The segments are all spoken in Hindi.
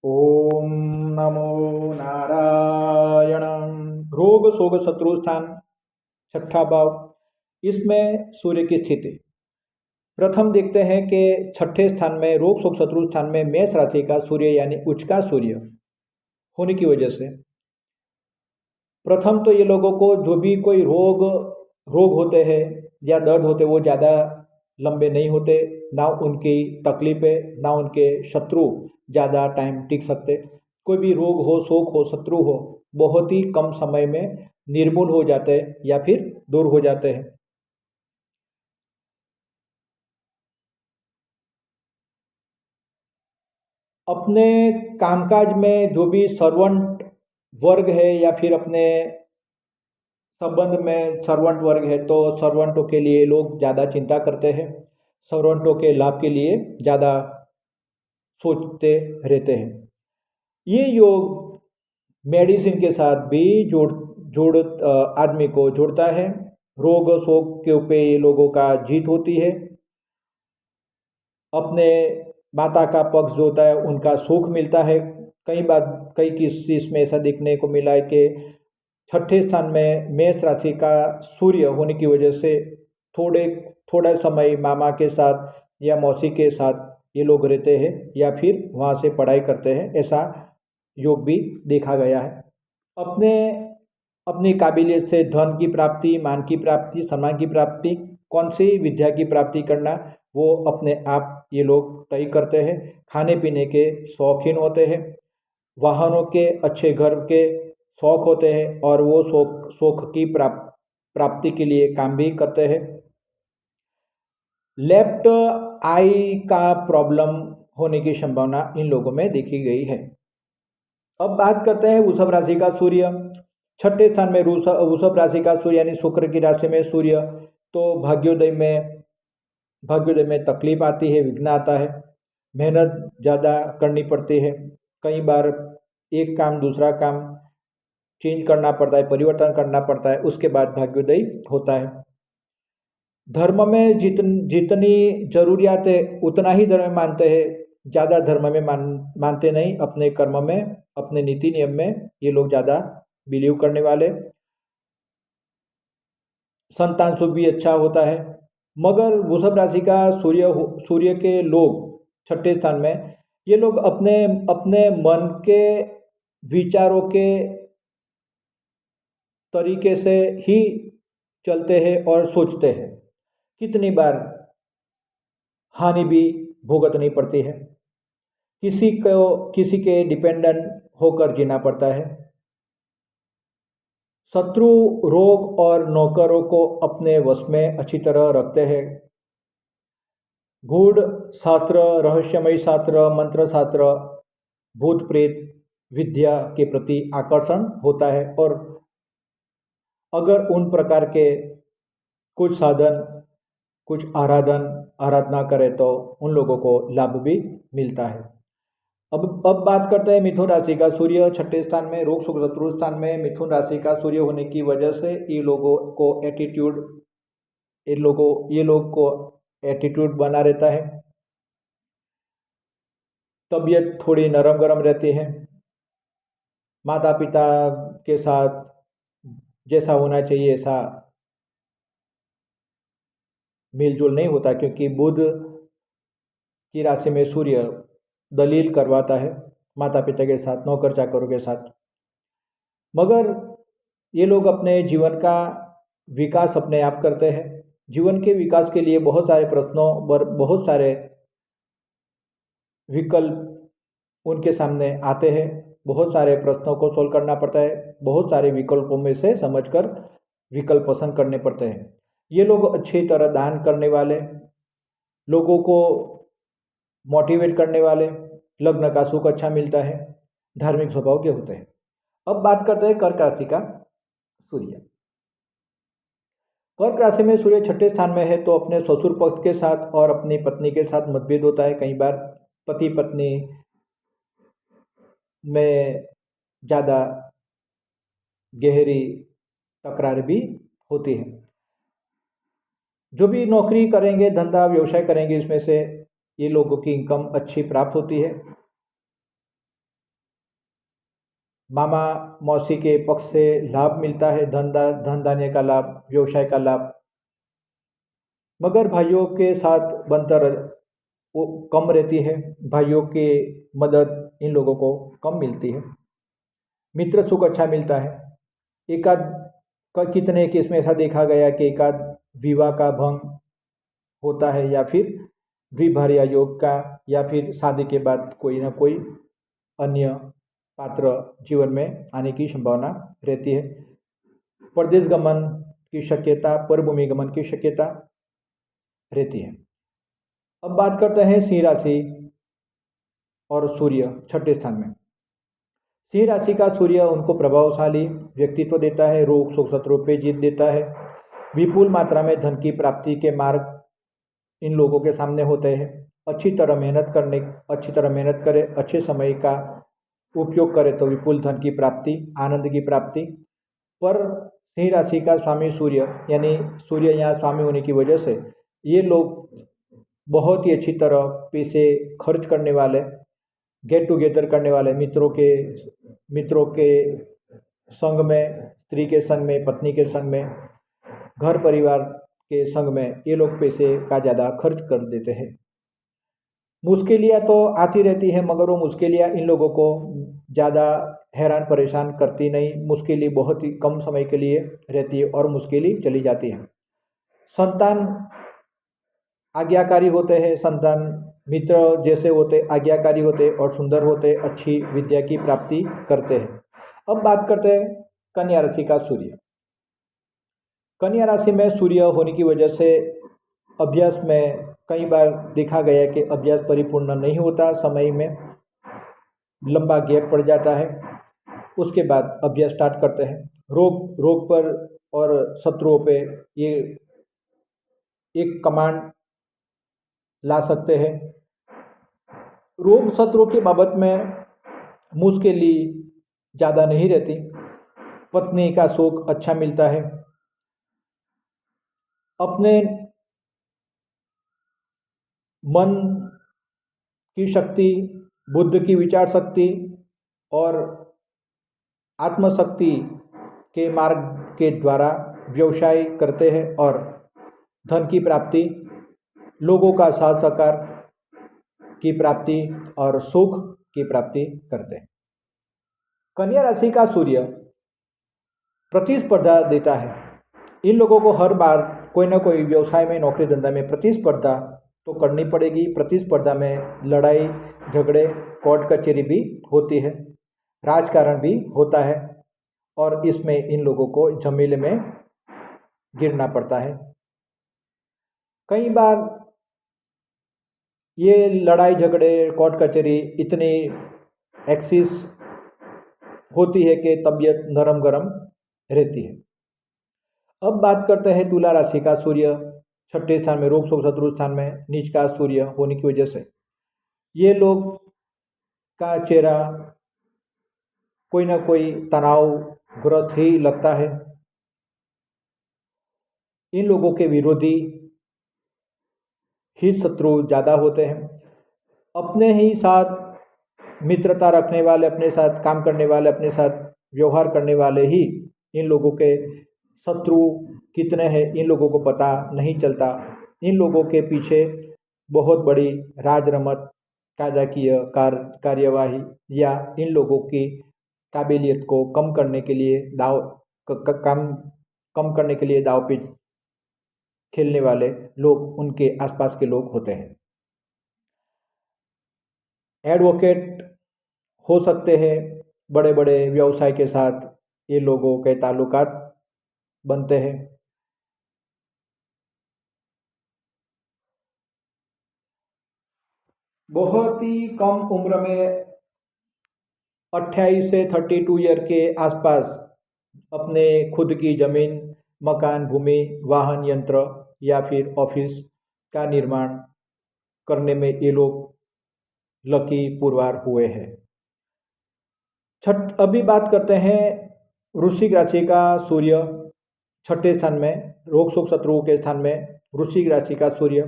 ओम नमो नारायण। रोग शोग शत्रु स्थान, छठा भाव। इसमें सूर्य की स्थिति प्रथम देखते हैं कि छठे स्थान में रोग शोग शत्रु स्थान में मेष राशि का सूर्य यानी उच्च का सूर्य होने की वजह से प्रथम तो ये लोगों को जो भी कोई रोग रोग होते हैं या दर्द होते वो ज़्यादा लंबे नहीं होते, ना उनकी तकलीफें ना उनके शत्रु ज़्यादा टाइम टिक सकते। कोई भी रोग हो, शोक हो, शत्रु हो, बहुत ही कम समय में निर्मूल हो जाते हैं या फिर दूर हो जाते हैं। अपने कामकाज में जो भी सर्वेंट वर्ग है या फिर अपने संबंध में सर्वेंट वर्ग है तो सर्वेंटों के लिए लोग ज़्यादा चिंता करते हैं, सर्वेंटों के लाभ के लिए ज़्यादा सोचते रहते हैं। ये योग मेडिसिन के साथ भी आदमी को जोड़ता है। रोग शोक के ऊपर ये लोगों का जीत होती है। अपने माता का पक्ष जो होता है उनका सुख मिलता है। कई केसेस में ऐसा देखने को मिला है कि छठे स्थान में मेष राशि का सूर्य होने की वजह से थोड़े थोड़ा समय मामा के साथ या मौसी के साथ ये लोग रहते हैं या फिर वहाँ से पढ़ाई करते हैं, ऐसा योग भी देखा गया है। अपने अपनी काबिलियत से धन की प्राप्ति, मान की प्राप्ति, सम्मान की प्राप्ति, कौन सी विद्या की प्राप्ति करना वो अपने आप ये लोग तय करते हैं। खाने पीने के शौकीन होते हैं, वाहनों के, अच्छे घर के शौक होते हैं और वो शौक शौक की प्राप्ति के लिए काम भी करते हैं। लेफ्ट आई का प्रॉब्लम होने की संभावना इन लोगों में देखी गई है। अब बात करते हैं वृषभ राशि का सूर्य। छठे स्थान में वृषभ राशि का सूर्य यानी शुक्र की राशि में सूर्य, तो भाग्योदय में तकलीफ आती है, विघ्न आता है, मेहनत ज़्यादा करनी पड़ती है। कई बार एक काम दूसरा काम चेंज करना पड़ता है, परिवर्तन करना पड़ता है, उसके बाद भाग्योदय होता है। धर्म में जितनी जरूरियात है उतना ही धर्म में मानते हैं, ज़्यादा धर्म में मानते नहीं। अपने कर्म में, अपने नीति नियम में ये लोग ज़्यादा बिलीव करने वाले। संतान सुख भी अच्छा होता है। मगर वृषभ राशि का सूर्य के लोग छठे स्थान में, ये लोग अपने अपने मन के विचारों के तरीके से ही चलते हैं और सोचते हैं। कितनी बार हानि भी भुगतनी पड़ती है, किसी के डिपेंडेंट होकर जीना पड़ता है। शत्रु रोग और नौकरों को अपने वश में अच्छी तरह रखते हैं। गूढ़ शास्त्र, रहस्यमय शास्त्र, मंत्र शास्त्र, भूत प्रेत विद्या के प्रति आकर्षण होता है और अगर उन प्रकार के कुछ साधन, कुछ आराधना करें तो उन लोगों को लाभ भी मिलता है। अब बात करते हैं मिथुन राशि का सूर्य छठे स्थान में, रोग शोक शत्रु स्थान में मिथुन राशि का सूर्य होने की वजह से ये लोग को एटीट्यूड बना रहता है। तबीयत थोड़ी नरम गरम रहती है। माता पिता के साथ जैसा होना चाहिए ऐसा मेलजोल नहीं होता, क्योंकि बुध की राशि में सूर्य दलील करवाता है माता पिता के साथ, नौकर चाकरों के साथ। मगर ये लोग अपने जीवन का विकास अपने आप करते हैं। जीवन के विकास के लिए बहुत सारे प्रश्नों पर बहुत सारे विकल्प उनके सामने आते हैं। बहुत सारे प्रश्नों को सोल्व करना पड़ता है, बहुत सारे विकल्पों में से समझकर विकल्प पसंद करने पड़ते हैं। ये लोग अच्छी तरह दान करने वाले, लोगों को मोटिवेट करने वाले, लग्न का सुख अच्छा मिलता है, धार्मिक स्वभाव के होते हैं। अब बात करते हैं कर्क राशि का सूर्य। कर्क राशि में सूर्य छठे स्थान में है तो अपने ससुर पक्ष के साथ और अपनी पत्नी के साथ मतभेद होता है। कई बार पति पत्नी में ज़्यादा गहरी तकरार भी होती है। जो भी नौकरी करेंगे, धंधा व्यवसाय करेंगे, इसमें से ये लोगों की इनकम अच्छी प्राप्त होती है। मामा मौसी के पक्ष से लाभ मिलता है, धन धान्य का लाभ, व्यवसाय का लाभ। मगर भाइयों के साथ बनतर वो कम रहती है, भाइयों की मदद इन लोगों को कम मिलती है। मित्र सुख अच्छा मिलता है। एकाध कितने केस में ऐसा देखा गया कि एकाध विवाह का भंग होता है, या फिर द्विभार्या योग का, या फिर शादी के बाद कोई ना कोई अन्य पात्र जीवन में आने की संभावना रहती है। परदेश गमन की शक्यता, परभूमि गमन की शक्यता रहती है। अब बात करते हैं सिंह राशि और सूर्य छठे स्थान में। सिंह राशि का सूर्य उनको प्रभावशाली व्यक्तित्व देता है, रोग शोक शत्रुओं पे जीत देता है। विपुल मात्रा में धन की प्राप्ति के मार्ग इन लोगों के सामने होते हैं। अच्छी तरह मेहनत करे, अच्छे समय का उपयोग करे तो विपुल धन की प्राप्ति, आनंद की प्राप्ति। पर सिंह राशि का स्वामी सूर्य, यानी सूर्य यहाँ स्वामी होने की वजह से ये लोग बहुत ही अच्छी तरह पैसे खर्च करने वाले, गेट टुगेदर करने वाले, मित्रों के संग में, स्त्री के संग में, पत्नी के संग में, घर परिवार के संग में ये लोग पैसे का ज़्यादा खर्च कर देते हैं। मुश्किलियाँ तो आती रहती है, मगर वो मुश्किलियाँ इन लोगों को ज़्यादा हैरान परेशान करती नहीं। मुश्किलें बहुत ही कम समय के लिए रहती है और मुश्किलें चली जाती है। संतान आज्ञाकारी होते हैं, संतान मित्र जैसे होते, आज्ञाकारी होते और सुंदर होते, अच्छी विद्या की प्राप्ति करते हैं। अब बात करते हैं कन्या राशि का सूर्य। कन्या राशि में सूर्य होने की वजह से अभ्यास में कई बार देखा गया कि अभ्यास परिपूर्ण नहीं होता, समय में लंबा गैप पड़ जाता है। उसके बाद अभ्यास स्टार्ट करते हैं। रोग पर और शत्रुओं पे ये एक कमांड ला सकते हैं। रोग शत्रुओं के बाबत में मुश्किलें ज़्यादा नहीं रहती। पत्नी का सुख अच्छा मिलता है। अपने मन की शक्ति, बुद्ध की विचार शक्ति और आत्मशक्ति के मार्ग के द्वारा व्यवसाय करते हैं और धन की प्राप्ति, लोगों का साथ सहकार की प्राप्ति और सुख की प्राप्ति करते हैं। कन्या राशि का सूर्य प्रतिस्पर्धा देता है। इन लोगों को हर बार कोई ना कोई व्यवसाय में, नौकरी धंधा में प्रतिस्पर्धा तो करनी पड़ेगी। प्रतिस्पर्धा में लड़ाई झगड़े, कोर्ट कचहरी भी होती है, राजकारण भी होता है और इसमें इन लोगों को झमेले में गिरना पड़ता है। कई बार ये लड़ाई झगड़े, कोर्ट कचहरी इतनी एक्सिस होती है कि तबीयत नरम गरम रहती है। अब बात करते हैं तुला राशि का सूर्य छठे स्थान में, रोग शोक शत्रु स्थान में नीच का सूर्य होने की वजह से ये लोग का चेहरा कोई ना कोई तनावग्रस्त ही लगता है। इन लोगों के विरोधी हित शत्रु ज़्यादा होते हैं। अपने ही साथ मित्रता रखने वाले, अपने साथ काम करने वाले, अपने साथ व्यवहार करने वाले ही इन लोगों के शत्रु कितने हैं इन लोगों को पता नहीं चलता। इन लोगों के पीछे बहुत बड़ी राजरमत, कायदाकीय कार्यवाही या इन लोगों की काबिलियत को कम करने के लिए कम करने के लिए दाव पेच खेलने वाले लोग उनके आसपास के लोग होते हैं। एडवोकेट हो सकते हैं, बड़े बड़े व्यवसाय के साथ ये लोगों के ताल्लुकात बनते हैं। बहुत ही कम उम्र में 28 से 32 ईयर के आसपास अपने खुद की ज़मीन, मकान, भूमि, वाहन, यंत्र या फिर ऑफिस का निर्माण करने में ये लोग लकी पुरवार हुए हैं। अभी बात करते हैं वृश्चिक राशि का सूर्य छठे स्थान में, रोग शोक शत्रुओं के स्थान में वृश्चिक राशि का सूर्य,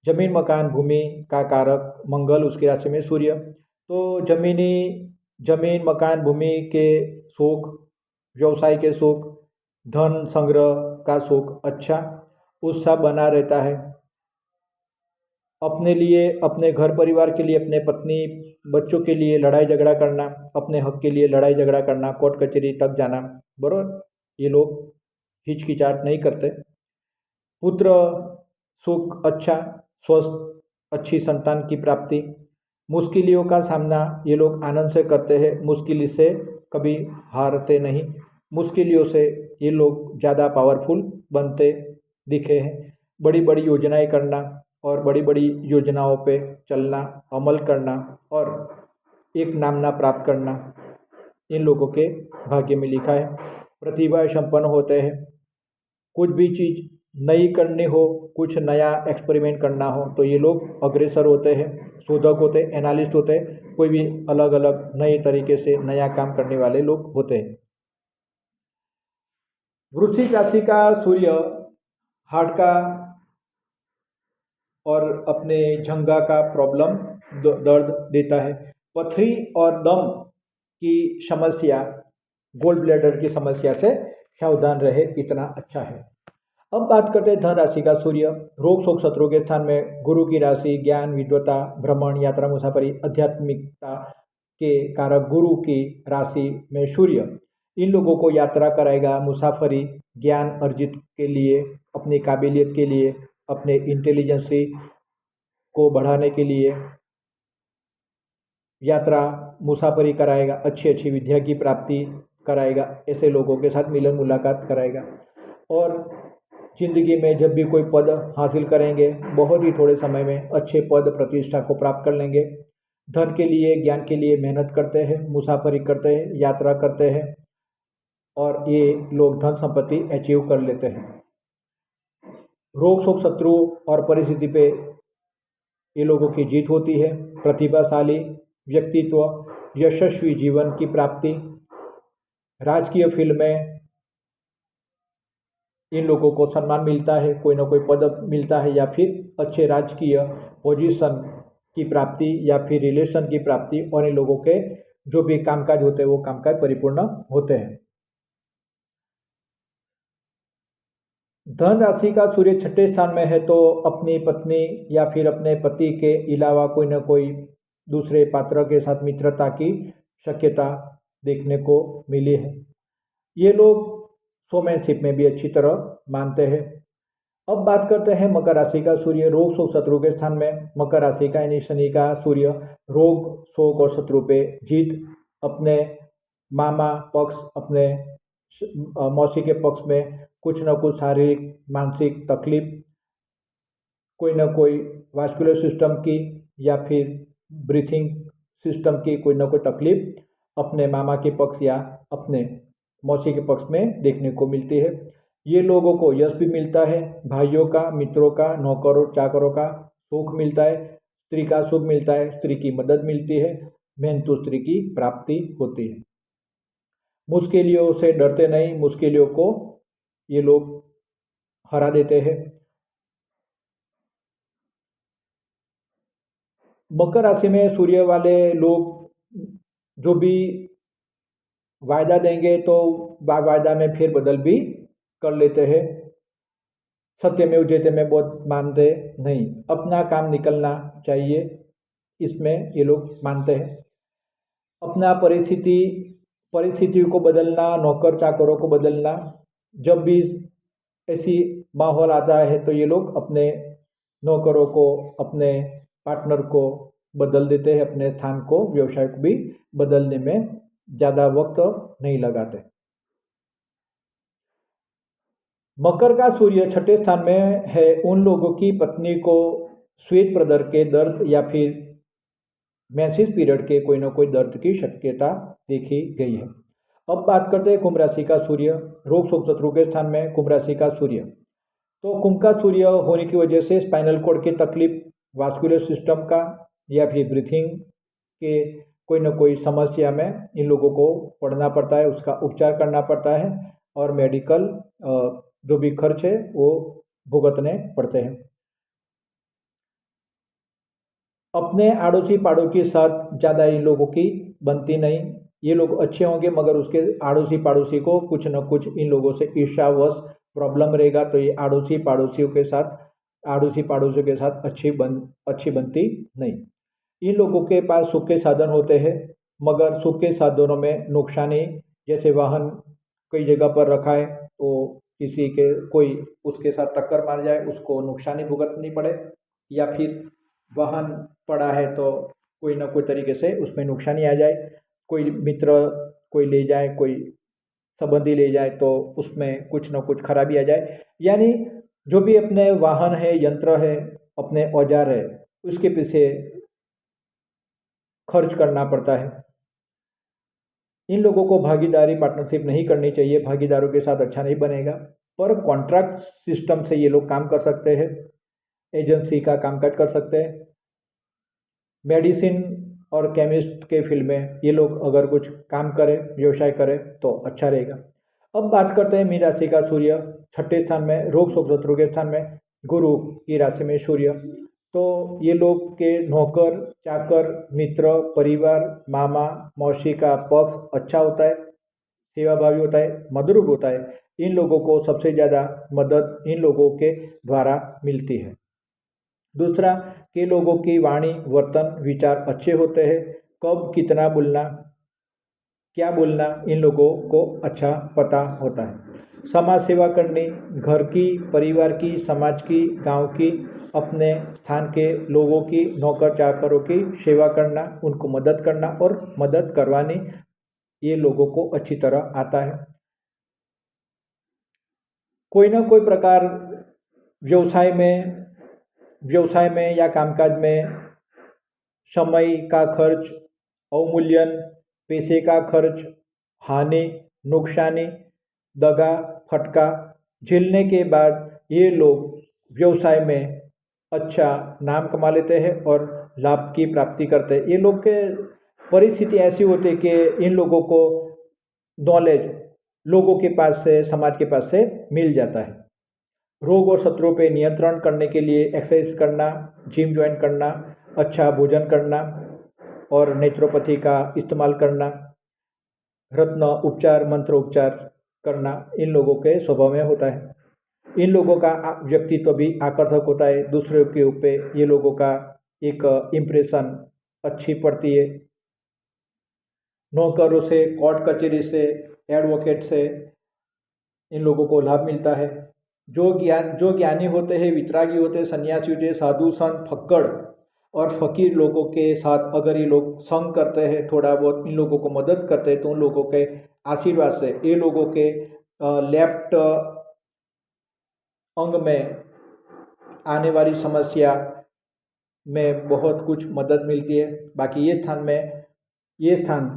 जमीन मकान भूमि का कारक मंगल उसकी राशि में सूर्य। तो जमीनी जमीन मकान भूमि के शौक, व्यवसाय के शौक, धन संग्रह का शौक अच्छा उत्साह बना रहता है। अपने लिए, अपने घर परिवार के लिए, अपने पत्नी बच्चों के लिए लड़ाई झगड़ा करना, अपने हक के लिए लड़ाई झगड़ा करना, कोर्ट कचहरी तक जाना, बराबर, ये लोग हिचकिचाहट नहीं करते। पुत्र सुख अच्छा, स्वस्थ, अच्छी संतान की प्राप्ति, मुश्किलों का सामना ये लोग आनंद से करते हैं, मुश्किल से कभी हारते नहीं, मुश्किलों से ये लोग ज़्यादा पावरफुल बनते दिखे हैं। बड़ी बड़ी योजनाएं करना और बड़ी बड़ी योजनाओं पे चलना, अमल करना और एक नामना प्राप्त करना इन लोगों के भाग्य में लिखा है। प्रतिभा संपन्न होते हैं। कुछ भी चीज़ नई करनी हो, कुछ नया एक्सपेरिमेंट करना हो तो ये लोग अग्रसर होते हैं, शोधक होते हैं, एनालिस्ट होते हैं, कोई भी अलग अलग नए तरीके से नया काम करने वाले लोग होते हैं। वृश्चिक राशि का सूर्य हार्ट का और अपने जंघा का प्रॉब्लम दर्द देता है। पथरी और दम की समस्या, गोल्ड ब्लैडर की समस्या से सावधान रहे, इतना अच्छा है। अब बात करते हैं धन राशि का सूर्य रोग शोक शत्रु के स्थान में गुरु की राशि, ज्ञान विद्वता भ्रमण यात्रा मुसाफरी आध्यात्मिकता के कारक गुरु की राशि में सूर्य इन लोगों को यात्रा कराएगा, मुसाफरी, ज्ञान अर्जित के लिए, अपनी काबिलियत के लिए, अपने इंटेलिजेंसी को बढ़ाने के लिए यात्रा मुसाफरी कराएगा, अच्छी अच्छी विद्या की प्राप्ति कराएगा, ऐसे लोगों के साथ मिलन मुलाकात कराएगा। और जिंदगी में जब भी कोई पद हासिल करेंगे, बहुत ही थोड़े समय में अच्छे पद प्रतिष्ठा को प्राप्त कर लेंगे। धन के लिए, ज्ञान के लिए मेहनत करते हैं, मुसाफरी करते हैं, यात्रा करते हैं और ये लोग धन संपत्ति अचीव कर लेते हैं। रोग शोक शत्रु और परिस्थिति पे ये लोगों की जीत होती है। प्रतिभाशाली व्यक्तित्व, यशस्वी जीवन की प्राप्ति, राजकीय फील्ड में इन लोगों को सम्मान मिलता है, कोई ना कोई पद मिलता है या फिर अच्छे राजकीय पोजीशन की प्राप्ति या फिर रिलेशन की प्राप्ति और इन लोगों के जो भी कामकाज होते हैं वो कामकाज परिपूर्ण होते हैं। धन राशि का सूर्य छठे स्थान में है तो अपनी पत्नी या फिर अपने पति के अलावा कोई न कोई दूसरे पात्र के साथ मित्रता की शक्यता देखने को मिली है। ये लोग शोमैनशिप में भी अच्छी तरह मानते हैं। अब बात करते हैं मकर राशि का सूर्य रोग शोक शत्रु के स्थान में। मकर राशि का यानी शनि का सूर्य रोग शोक और शत्रु पे जीत, अपने मामा पक्ष, अपने मौसी के पक्ष में कुछ न कुछ शारीरिक मानसिक तकलीफ, कोई न कोई वास्कुलर सिस्टम की या फिर ब्रीथिंग सिस्टम की कोई न कोई तकलीफ अपने मामा के पक्ष या अपने मौसी के पक्ष में देखने को मिलती है। ये लोगों को यश भी मिलता है, भाइयों का, मित्रों का, नौकरों चाकरों का सुख मिलता है, स्त्री का सुख मिलता है, स्त्री की मदद मिलती है, मेहनतू स्त्री की प्राप्ति होती है। मुश्किलों से डरते नहीं, मुश्किलों को ये लोग हरा देते हैं। मकर राशि में सूर्य वाले लोग जो भी वायदा देंगे तो वायदा में फिर बदल भी कर लेते हैं। सत्यमेव जयते में बहुत मानते नहीं, अपना काम निकलना चाहिए, इसमें ये लोग मानते हैं। अपना परिस्थितियों को बदलना, नौकर चाकरों को बदलना, जब भी ऐसी माहौल आता है तो ये लोग अपने नौकरों को, अपने पार्टनर को बदल देते हैं, अपने स्थान को, व्यवसाय को भी बदलने में ज़्यादा वक्त नहीं लगाते। मकर का सूर्य छठे स्थान में है, उन लोगों की पत्नी को श्वेत प्रदर के दर्द या फिर मेंसेस पीरियड के कोई न कोई दर्द की शक्यता देखी गई है। अब बात करते हैं कुंभ राशि का सूर्य रोग शोक शत्रु के स्थान में। कुंभ राशि का सूर्य, तो कुंभ का सूर्य होने की वजह से स्पाइनल कॉर्ड की तकलीफ, वास्कुलर सिस्टम का या फिर ब्रीथिंग के कोई न कोई समस्या में इन लोगों को पड़ना पड़ता है, उसका उपचार करना पड़ता है और मेडिकल जो भी खर्च है वो भुगतने पड़ते हैं। अपने आड़ोसी पड़ोसी के साथ ज़्यादा इन लोगों की बनती नहीं। ये लोग अच्छे होंगे मगर उसके आड़ोसी पड़ोसी को कुछ न कुछ इन लोगों से ईर्ष्यावश प्रॉब्लम रहेगा, तो ये आड़ोसी पड़ोसियों के साथ अच्छी बनती नहीं। इन लोगों के पास सुख के साधन होते हैं मगर सुख के साधनों में नुकसानी, जैसे वाहन कई जगह पर रखा है तो कोई उसके साथ टक्कर मार जाए, उसको नुकसानी भुगतनी पड़े, या फिर वाहन पड़ा है तो कोई ना कोई तरीके से उसमें नुकसानी आ जाए, कोई मित्र कोई ले जाए, कोई संबंधी ले जाए तो उसमें कुछ ना कुछ खराबी आ जाए। यानी जो भी अपने वाहन है, यंत्र है, अपने औजार है, उसके पीछे खर्च करना पड़ता है। इन लोगों को भागीदारी पार्टनरशिप नहीं करनी चाहिए, भागीदारों के साथ अच्छा नहीं बनेगा। पर कॉन्ट्रैक्ट सिस्टम से ये लोग काम कर सकते हैं, एजेंसी का कामकाज कर सकते हैं। मेडिसिन और केमिस्ट के फील्ड में ये लोग अगर कुछ काम करें, व्यवसाय करें तो अच्छा रहेगा। अब बात करते हैं मीन राशि का सूर्य छठे स्थान में, रोग शोक शत्रु के स्थान में, गुरु की राशि में सूर्य। तो ये लोग के नौकर चाकर मित्र परिवार मामा मौसी का पक्ष अच्छा होता है, सेवाभावी होता है, मधुर होता है। इन लोगों को सबसे ज़्यादा मदद इन लोगों के द्वारा मिलती है। दूसरा कि लोगों की वाणी वर्तन विचार अच्छे होते हैं, कब कितना बोलना क्या बोलना इन लोगों को अच्छा पता होता है। समाज सेवा करनी, घर की परिवार की समाज की गांव की अपने स्थान के लोगों की नौकर चाकरों की सेवा करना, उनको मदद करना और मदद करवानी, ये लोगों को अच्छी तरह आता है। कोई ना कोई प्रकार व्यवसाय में या कामकाज में समय का खर्च, अवमूल्यन, पैसे का खर्च, हानि नुकसानी दगा फटका झेलने के बाद ये लोग व्यवसाय में अच्छा नाम कमा लेते हैं और लाभ की प्राप्ति करते हैं। ये लोग के परिस्थिति ऐसी होती है कि इन लोगों को नॉलेज लोगों के पास से समाज के पास से मिल जाता है। रोग और शत्रुओं पे नियंत्रण करने के लिए एक्सरसाइज करना, जिम ज्वाइन करना, अच्छा भोजन करना और नेचुरोपैथी का इस्तेमाल करना, रत्न उपचार मंत्र उपचार करना इन लोगों के स्वभाव में होता है। इन लोगों का व्यक्तित्व भी आकर्षक होता है, दूसरों के ऊपर ये लोगों का एक इम्प्रेशन अच्छी पड़ती है। नौकरों से, कोर्ट कचहरी से, एडवोकेट से इन लोगों को लाभ मिलता है। जो ज्ञानी होते हैं, वितरागी होते हैं, सन्यासी होते हैं, साधु संत फक्कड़ और फकीर लोगों के साथ अगर ये लोग संग करते हैं, थोड़ा बहुत इन लोगों को मदद करते हैं तो उन लोगों के आशीर्वाद से ये लोगों के लेफ्ट अंग में आने वाली समस्या में बहुत कुछ मदद मिलती है। बाकी ये स्थान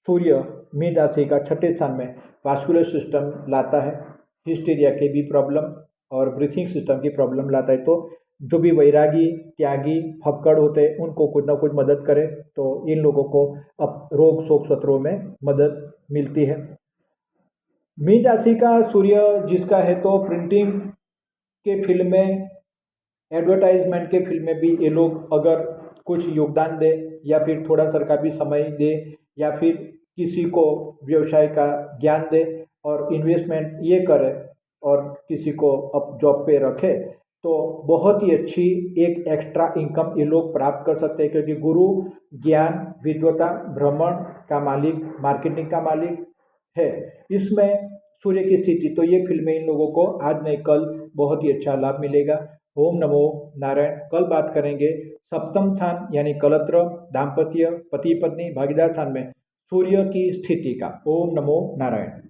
सूर्य मीन राशि का छठे स्थान में वास्कुलर सिस्टम लाता है, हिस्टीरिया के भी प्रॉब्लम और ब्रीथिंग सिस्टम की प्रॉब्लम लाता है। तो जो भी वैरागी त्यागी फक्कड़ होते हैं उनको कुछ ना कुछ मदद करे तो इन लोगों को अब रोग शोक शत्रुओं में मदद मिलती है। मीन राशि का सूर्य जिसका है तो प्रिंटिंग के फील्ड में, एडवर्टाइजमेंट के फील्ड में भी ये लोग अगर कुछ योगदान दे या फिर थोड़ा सरकार भी समय दे या फिर किसी को व्यवसाय का ज्ञान दे और इन्वेस्टमेंट ये करे और किसी को अब जॉब पे रखे तो बहुत ही अच्छी एक एक्स्ट्रा इनकम ये लोग प्राप्त कर सकते हैं। क्योंकि गुरु ज्ञान विद्वता भ्रमण का मालिक, मार्केटिंग का मालिक है। इसमें सूर्य की स्थिति तो ये फील्ड में इन लोगों को आज नहीं कल बहुत ही अच्छा लाभ मिलेगा। ओम नमो नारायण। कल बात करेंगे सप्तम स्थान यानी कलत्र, दाम्पत्य, पति पत्नी, भागीदार स्थान में सूर्य की स्थिति का। ओम नमो नारायण।